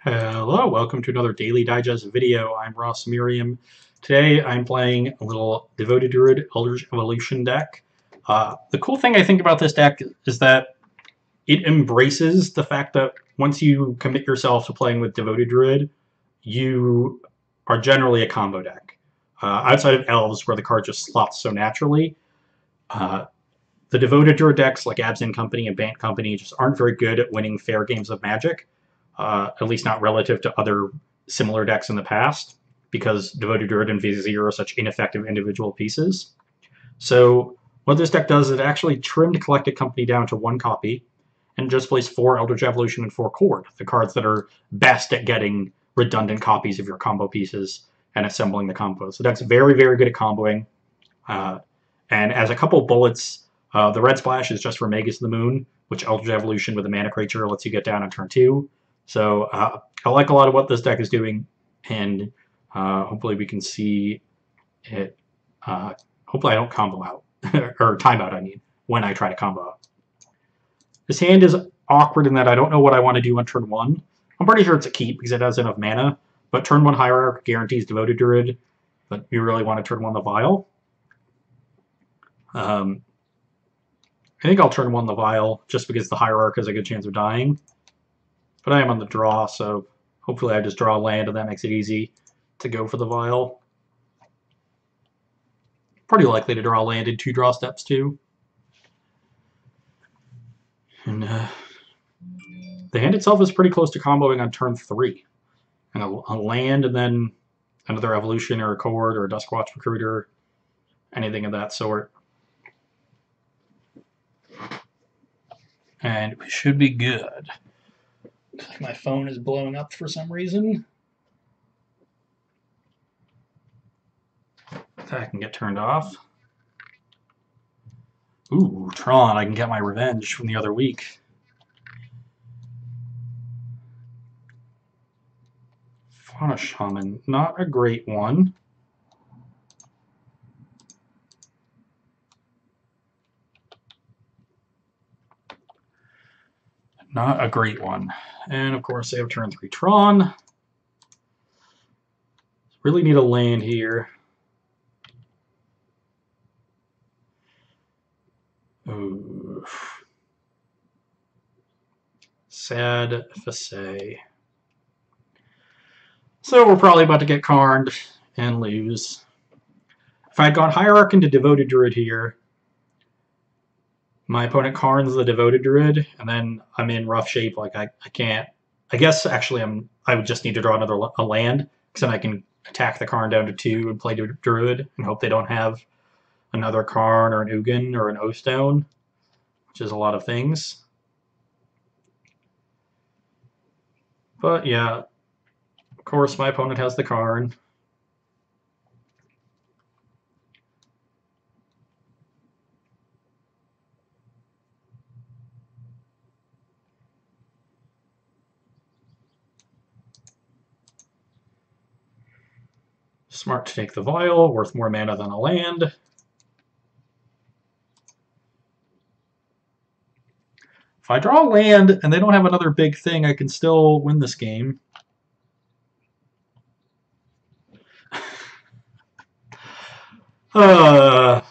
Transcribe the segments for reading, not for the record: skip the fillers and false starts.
Hello, welcome to another Daily Digest video. I'm Ross Merriam. Today I'm playing a little Devoted Druid Eldritch Evolution deck. The cool thing I think about this deck is that it embraces the fact that once you commit yourself to playing with Devoted Druid, you are generally a combo deck. Outside of Elves, where the card just slots so naturally, the Devoted Druid decks like Absent Company and Bant Company just aren't very good at winning fair games of Magic. At least not relative to other similar decks in the past, because Devoted Druid and Vizier are such ineffective individual pieces. So what this deck does is it actually trimmed Collected Company down to 1 copy, and just plays 4 Eldritch Evolution and 4 Chord, the cards that are best at getting redundant copies of your combo pieces and assembling the combo. So that's very, very good at comboing. And as a couple bullets, the red splash is just for Magus of the Moon, which Eldritch Evolution with a mana creature lets you get down on turn 2. So I like a lot of what this deck is doing, and hopefully we can see it. Hopefully I don't combo out, or time out, I mean, when I try to combo out. This hand is awkward in that I don't know what I want to do on turn 1. I'm pretty sure it's a keep because it has enough mana, but turn 1 Hierarch guarantees Devoted Druid, but you really want to turn 1 the Vial. I think I'll turn 1 the Vial, just because the Hierarch has a good chance of dying. But I am on the draw, so hopefully I just draw a land and that makes it easy to go for the Vial. Pretty likely to draw a land in 2 draw steps too. And the hand itself is pretty close to comboing on turn 3. And a land and then another Evolution or a Chord or a Duskwatch Recruiter, anything of that sort. And we should be good. My phone is blowing up for some reason. That can get turned off. Ooh, Tron, I can get my revenge from the other week. Fauna Shaman, not a great one. Not a great one. And of course they have turn 3 Tron. Really need a land here. Ooh. Sad Facet. So we're probably about to get Karned and lose. If I had gone Hierarch into Devoted Druid here, my opponent Karn's the Devoted Druid, and then I'm in rough shape. Like I can't. I guess actually I would just need to draw another land, because then I can attack the Karn down to 2 and play Druid and hope they don't have another Karn or an Ugin or an O-Stone, which is a lot of things. But yeah, of course my opponent has the Karn. Smart to take the Vial, worth more mana than a land. If I draw a land and they don't have another big thing, I can still win this game. Okay,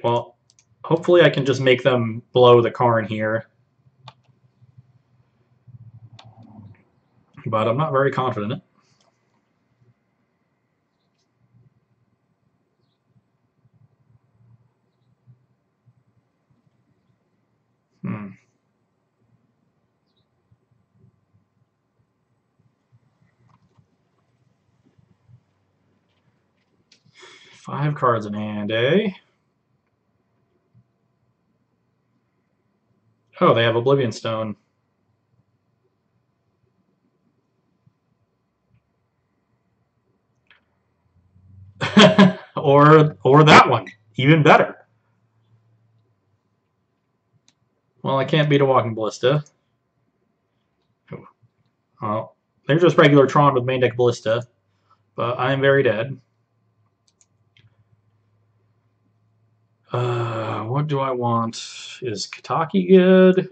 well, hopefully I can just make them blow the Karn here. But I'm not very confident. Hmm. 5 cards in hand, eh? Oh, they have Oblivion Stone. or that one. Even better. Well, I can't beat a Walking Ballista. Well, they're just regular Tron with main deck Ballista, but I am very dead. What do I want? Is Kataki good?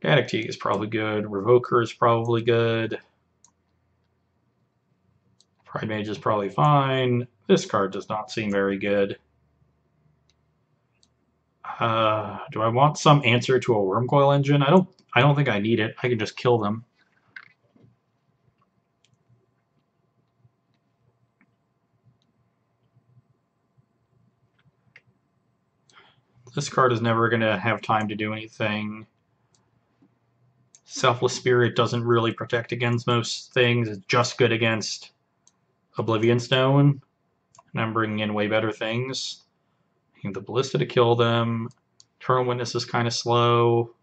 Gaddock is probably good. Revoker is probably good. Pride Mage is probably fine. This card does not seem very good. Do I want some answer to a Wormcoil engine? I don't think I need it. I can just kill them. This card is never going to have time to do anything. Selfless Spirit doesn't really protect against most things. It's just good against Oblivion Stone. And I'm bringing in way better things. I need the Ballista to kill them. Eternal Witness is kind of slow.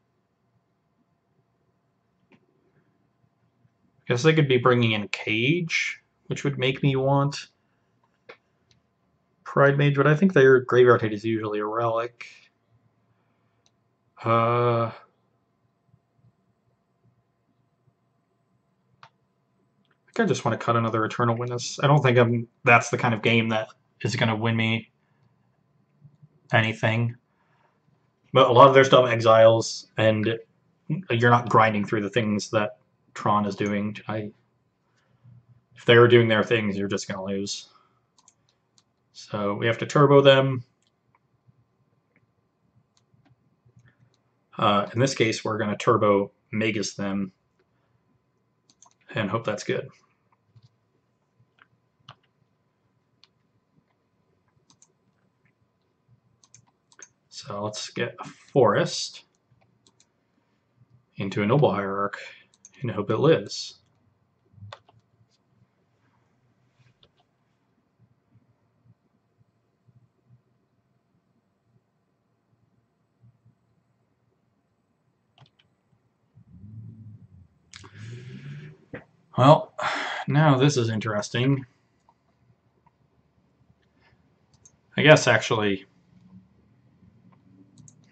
I guess I could be bringing in Cage, which would make me want Pride Mage, but I think their Graveyard Hit is usually a relic. I think I just want to cut another Eternal Witness. I don't think that's the kind of game that is going to win me anything. But a lot of their stuff exiles, and you're not grinding through the things that Tron is doing. If they were doing their things, you're just going to lose. So we have to turbo them. In this case, we're going to turbo Magus them and hope that's good. So let's get a Forest into a Noble Hierarch and hope it lives. Well, now this is interesting. I guess actually,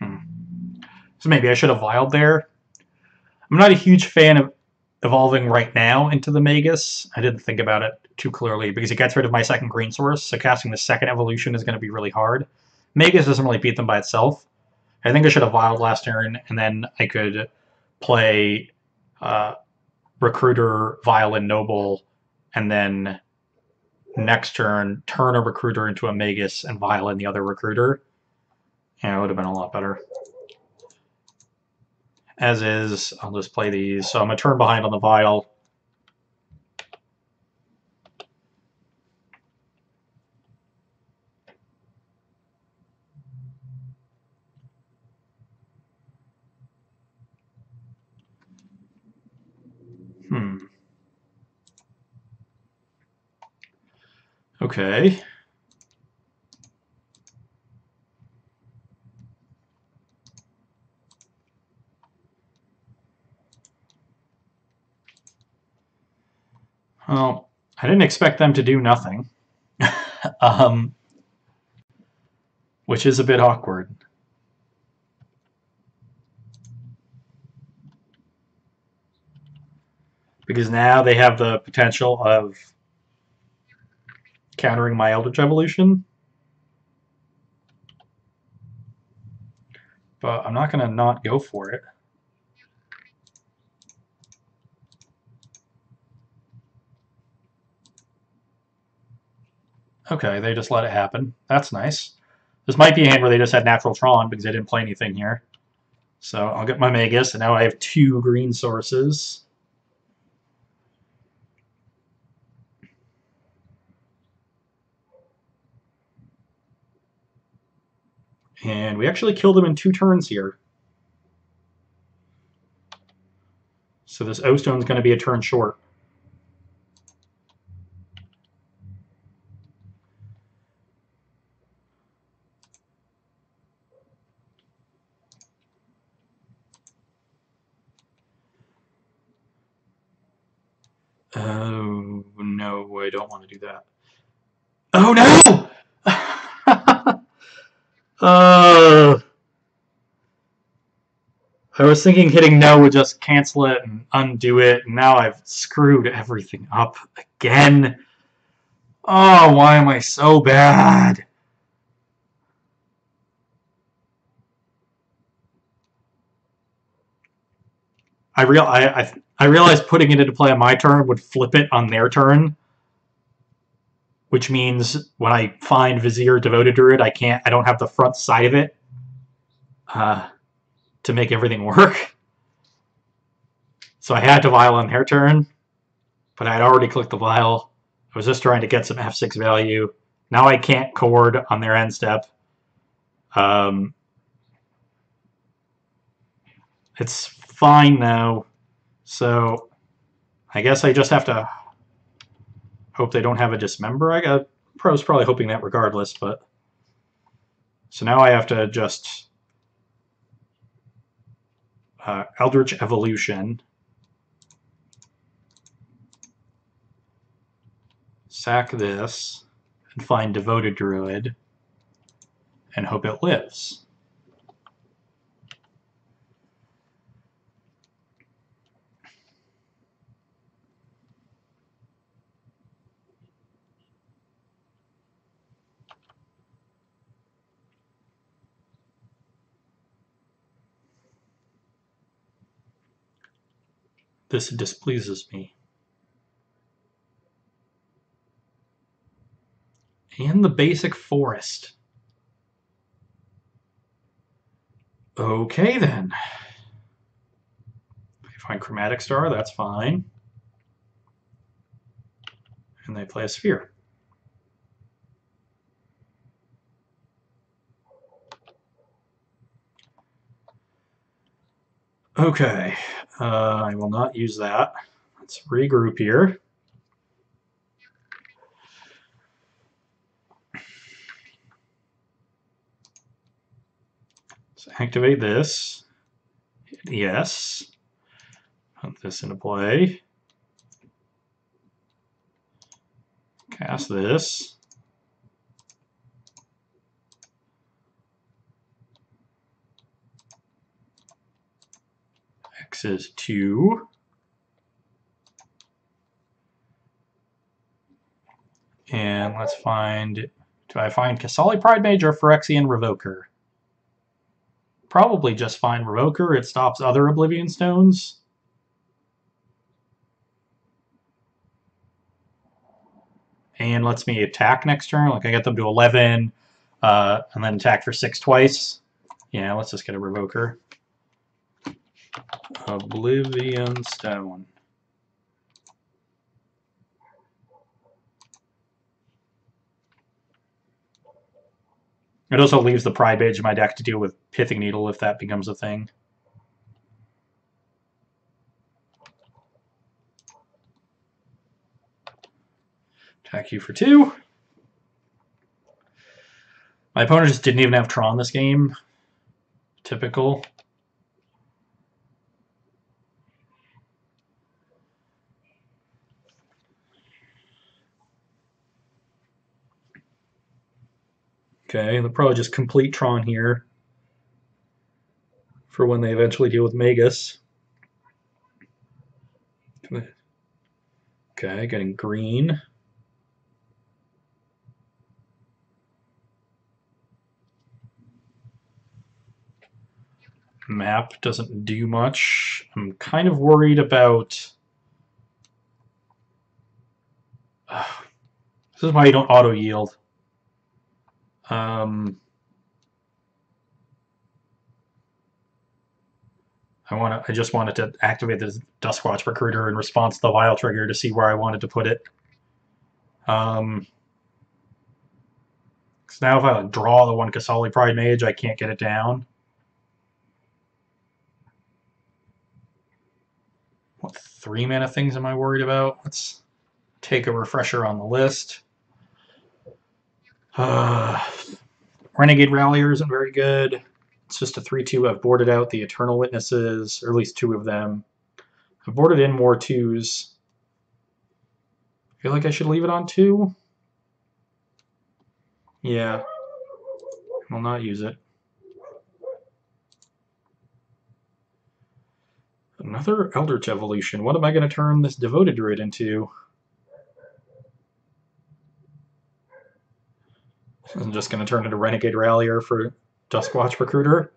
so maybe I should have Wild there. I'm not a huge fan of evolving right now into the Magus. I didn't think about it too clearly because it gets rid of my second green source, so casting the second evolution is going to be really hard. Magus doesn't really beat them by itself. I think I should have Wild last turn, and then I could play Recruiter, Violin, Noble, and then next turn turn a Recruiter into a Magus and Violin the other Recruiter. Yeah, it would have been a lot better. As is, I'll just play these. So I'm a turn behind on the Vial. Okay. Well, I didn't expect them to do nothing. Which is a bit awkward. Because now they have the potential of countering my Eldritch Evolution. But I'm not going to not go for it. Okay, they just let it happen. That's nice. This might be a hand where they just had natural Tron because they didn't play anything here. So I'll get my Magus, and now I have 2 green sources. And we actually killed them in 2 turns here. So this O-Stone's going to be a turn short. Oh, no, I don't want to do that. Oh, no! I was thinking hitting no would just cancel it and undo it, and now I've screwed everything up again. Oh, why am I so bad? I realized putting it into play on my turn would flip it on their turn, which means when I find Vizier Devoted Druid, I don't have the front side of it to make everything work. So I had to Vial on their turn, but I had already clicked the Vial. I was just trying to get some F6 value. Now I can't Chord on their end step. It's fine now, so I guess I just have to hope they don't have a Dismember. I was probably hoping that regardless, but so now I have to just Eldritch Evolution, sack this, and find Devoted Druid, and hope it lives. This displeases me. And the basic forest. Okay then. If I find Chromatic Star, that's fine. And they play a Sphere. Okay, I will not use that. Let's regroup here. So activate this. Hit yes. Put this into play. Cast this. X is 2. And let's find, do I find Kasali Pride Mage or Phyrexian Revoker? Probably just find Revoker. It stops other Oblivion Stones. And lets me attack next turn. Like I get them to 11, and then attack for 6 twice. Yeah, let's just get a Revoker. Oblivion Stone. It also leaves the Pride Mage in my deck to deal with Pithing Needle if that becomes a thing. Attack you for 2. My opponent just didn't even have Tron this game. Typical. Okay, they'll probably just complete Tron here for when they eventually deal with Magus. Okay, getting green. Map doesn't do much. I'm kind of worried about... this is why you don't auto-yield. I just wanted to activate the Duskwatch Recruiter in response to the Vial trigger to see where I wanted to put it. So now if I draw the one Kasali Pride Mage, I can't get it down. What 3 mana things am I worried about? Let's take a refresher on the list. Renegade Rallier isn't very good. It's just a 3-2. I've boarded out the Eternal Witnesses, or at least 2 of them. I've boarded in more 2s. I feel like I should leave it on 2. Yeah. I will not use it. Another Eldritch Evolution. What am I going to turn this Devoted Druid into? I'm just going to turn into Renegade Rallier for Duskwatch Recruiter.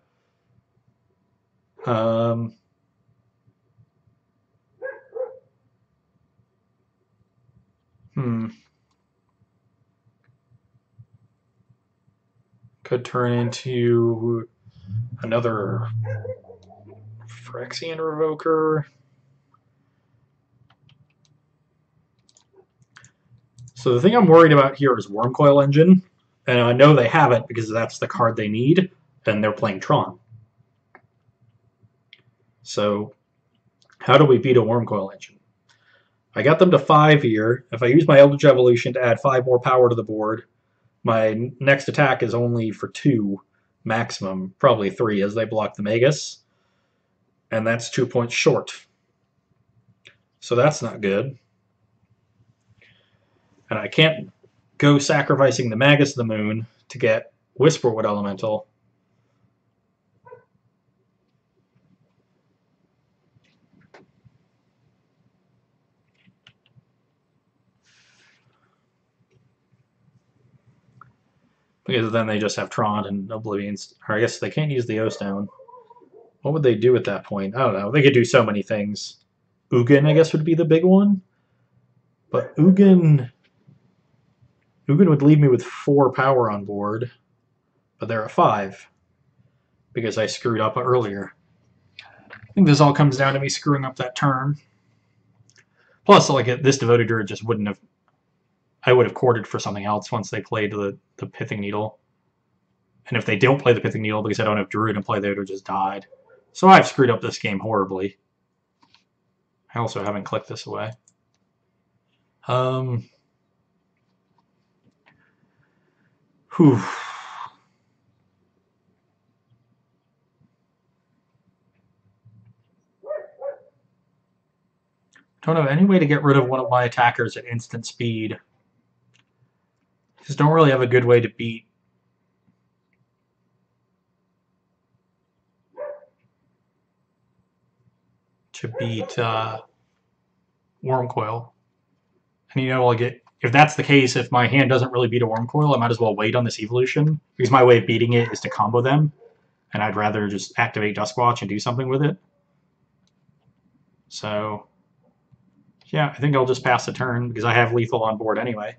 Could turn into another Phyrexian Revoker. So the thing I'm worried about here is Wormcoil Engine. And I know they have it because that's the card they need, and they're playing Tron. So how do we beat a Wormcoil Engine? I got them to 5 here. If I use my Eldritch Evolution to add 5 more power to the board, my next attack is only for 2 maximum, probably 3 as they block the Magus. And that's 2 points short. So that's not good. And I can't go sacrificing the Magus of the Moon to get Whisperwood Elemental. Because then they just have Tron and Oblivion's. Or I guess they can't use the O-Stone. What would they do at that point? I don't know. They could do so many things. Ugin, I guess, would be the big one. But Ugin would leave me with 4 power on board. But they're at 5. Because I screwed up earlier. I think this all comes down to me screwing up that turn. Plus, like, this Devoted Druid just wouldn't have... I would have courted for something else once they played the Pithing Needle. And if they don't play the Pithing Needle because I don't have Druid and play, they would have just died. So I've screwed up this game horribly. I also haven't clicked this away. Whew. Don't have any way to get rid of one of my attackers at instant speed. Just don't really have a good way to beat Wormcoil. And you know, like if that's the case, if my hand doesn't really beat a Wormcoil, I might as well wait on this evolution. Because my way of beating it is to combo them. And I'd rather just activate Duskwatch and do something with it. So, yeah, I think I'll just pass the turn because I have lethal on board anyway.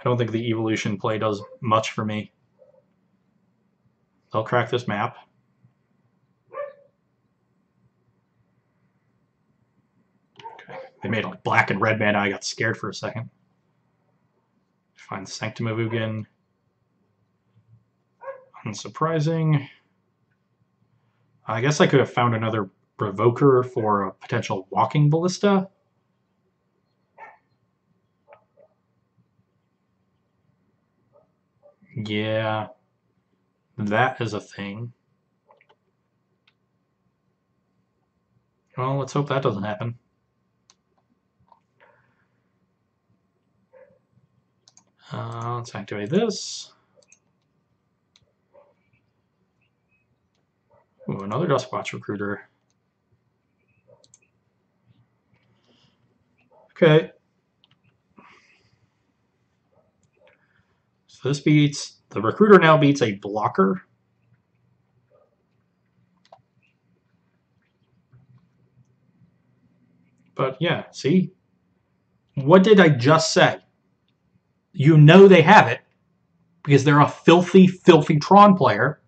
I don't think the evolution play does much for me. They'll crack this map. Okay. They made like black and red mana. I got scared for a second. Find Sanctum of Ugin. Unsurprising. I guess I could have found another Revoker for a potential walking Ballista. Yeah, that is a thing. Well, let's hope that doesn't happen. Let's activate this. Ooh, another Duskwatch Recruiter. Okay. So this beats... The Recruiter now beats a blocker. But yeah, see? What did I just say? You know they have it because they're a filthy, filthy Tron player.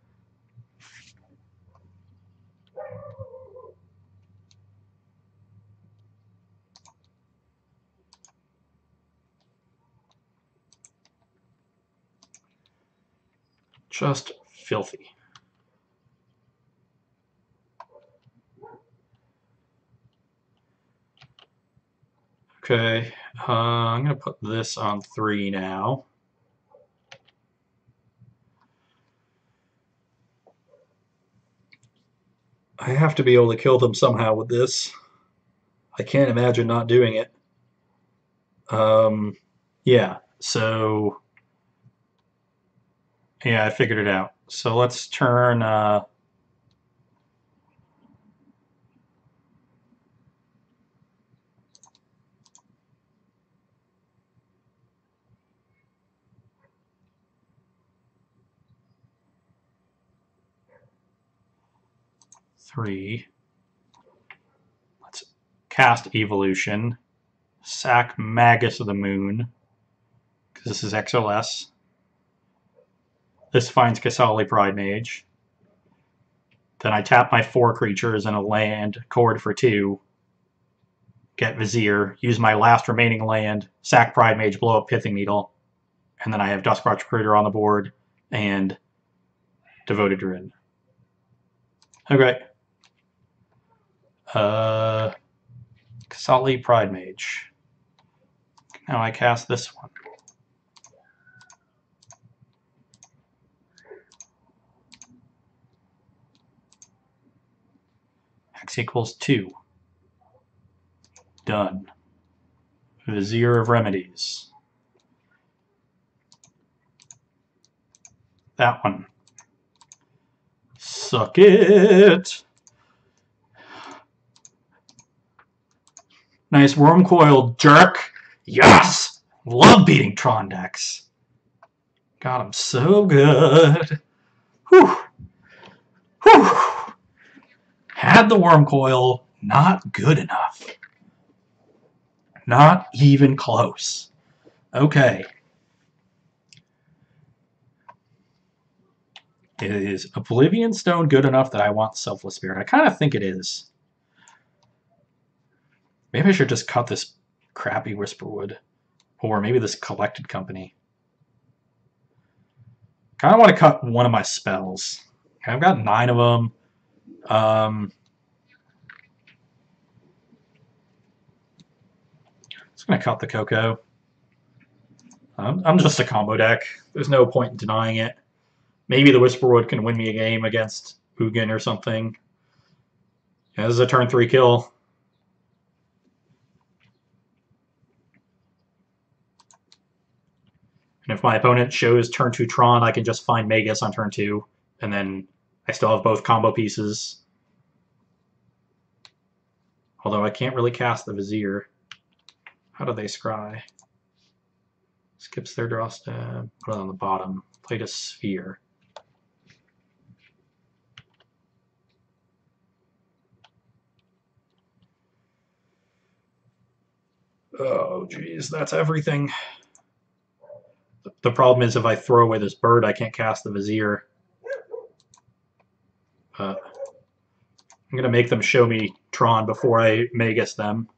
Just filthy. Okay, I'm going to put this on 3 now. I have to be able to kill them somehow with this. I can't imagine not doing it. Yeah, so... Yeah, I figured it out. So let's turn... 3. Let's cast Evolution. sack Magus of the Moon, because this is XLS. This finds Kasali Pride Mage. Then I tap my 4 creatures and a land, cord for 2, get Vizier, use my last remaining land, sack Pride Mage, blow up Pithing Needle, and then I have Duskwatch Recruiter on the board and Devoted Druid. Okay. Kasali Pride Mage. Now I cast this one. X equals 2. Done. Vizier of Remedies. That one. Suck it! Nice Wormcoil, jerk! Yes! Love beating Tron decks. Got him so good. Whew. Whew. Had the Wormcoil, not good enough. Not even close. Okay. Is Oblivion Stone good enough that I want Selfless Spirit? I kind of think it is. Maybe I should just cut this crappy Whisperwood. Or maybe this Collected Company. Kind of want to cut one of my spells. I've got 9 of them. Just going to cut the Cocoa. I'm just a combo deck. There's no point in denying it. Maybe the Whisperwood can win me a game against Ugin or something. Yeah, this is a turn 3 kill. And if my opponent shows turn 2 Tron, I can just find Magus on turn 2. And then I still have both combo pieces. Although I can't really cast the Vizier. How do they scry? Skips their draw step. Put it on the bottom. Played a Sphere. Oh, geez, that's everything. The problem is if I throw away this bird, I can't cast the Vizier. I'm going to make them show me Tron before I Magus them.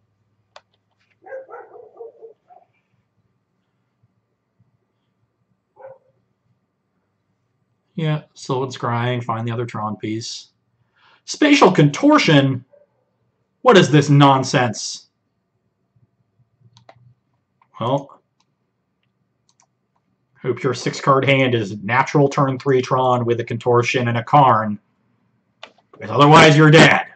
Yeah, slow and scrying, find the other Tron piece. Spatial Contortion? What is this nonsense? Well, hope your 6-card hand is natural turn 3 Tron with a Contortion and a Karn. Because otherwise you're dead.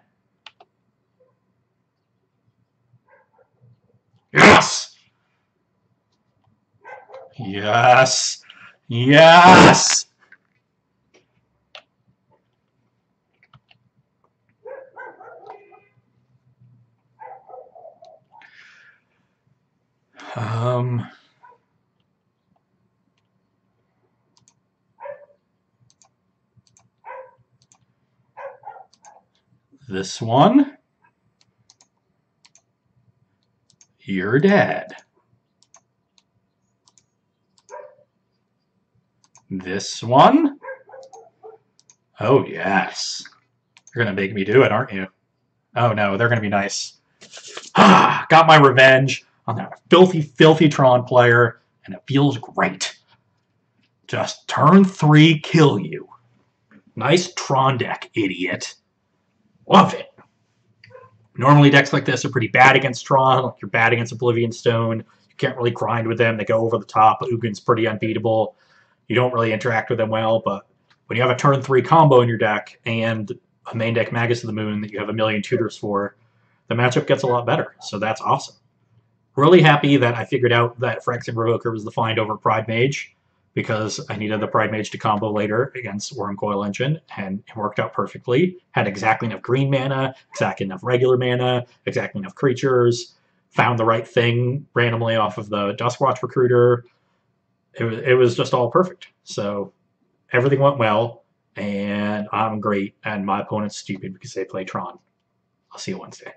Yes! Yes! Yes! This one, you're dead. This one, oh yes. You're gonna make me do it, aren't you? Oh no, they're gonna be nice. Ah, got my revenge on that filthy, filthy Tron player, and it feels great. Just turn 3, kill you. Nice Tron deck, idiot. Love it. Normally decks like this are pretty bad against Tron, like you're bad against Oblivion Stone. You can't really grind with them, they go over the top. Ugin's pretty unbeatable. You don't really interact with them well, but when you have a turn 3 combo in your deck and a main deck Magus of the Moon that you have a million tutors for, the matchup gets a lot better, so that's awesome. Really happy that I figured out that Phyrexian Revoker was the find over Pride Mage, because I needed the Pride Mage to combo later against Wormcoil Engine, and it worked out perfectly. Had exactly enough green mana, exactly enough regular mana, exactly enough creatures, found the right thing randomly off of the Duskwatch Recruiter. It was just all perfect. So everything went well, and I'm great, and my opponent's stupid because they play Tron. I'll see you Wednesday.